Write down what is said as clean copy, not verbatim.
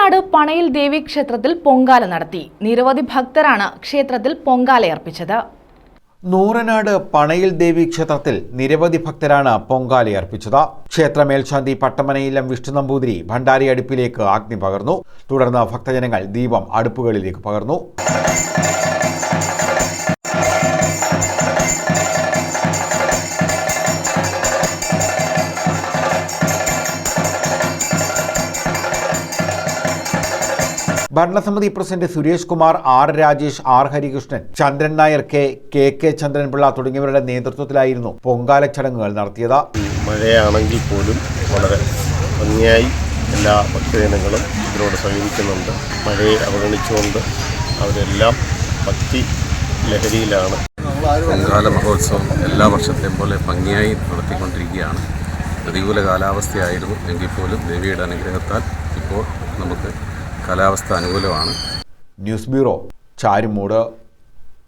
നൂറനാട് പണയിൽ ദേവി ക്ഷേത്രത്തിൽ പൊങ്കാല നടത്തി. നിരവധി ഭക്തരാണ് ക്ഷേത്രത്തിൽ പൊങ്കാലയർപ്പിച്ചത്. നൂറനാട് പണയിൽ ദേവി ക്ഷേത്രത്തിൽ നിരവധി ഭക്തരാണ് പൊങ്കാലയർപ്പിച്ചത്. ക്ഷേത്ര മേൽശാന്തി പട്ടമനയില്ലം വിഷ്ണു നമ്പൂതിരി ഭണ്ഡാരി അടുപ്പിലേക്ക് അഗ്നി പകർന്നു. തുടർന്ന് ഭക്തജനങ്ങൾ ദീപം അടുപ്പുകളിലേക്ക് പകർന്നു. ഭരണസമിതി president Suresh Kumar, R Rajesh, R Harikrishnan, Chandran Nair, K Chandranpillai തുടങ്ങിയവരുടെ നേതൃത്വത്തിലായിരുന്നു പൊങ്കാല ചടങ്ങുകൾ നടത്തിയത്. മഴയാണെങ്കിൽ പോലും വളരെ ഭംഗിയായി എല്ലാ ഭക്തജനങ്ങളും ഇതിനോട് സഹകരിക്കുന്നുണ്ട്. മഴയെ അവഗണിച്ചുകൊണ്ട് അവരെല്ലാം ഭക്തി ലഹരിയിലാണ്. പൊങ്കാല മഹോത്സവം എല്ലാ വർഷത്തെയും പോലെ ഭംഗിയായി നടത്തിക്കൊണ്ടിരിക്കുകയാണ്. പ്രതികൂല കാലാവസ്ഥയായിരുന്നു എങ്കിൽ പോലും ദേവിയുടെ അനുഗ്രഹത്താൽ ഇപ്പോൾ നമുക്ക് കാലാവസ്ഥ അനുകൂലമാണ്. News bureau, Charummood.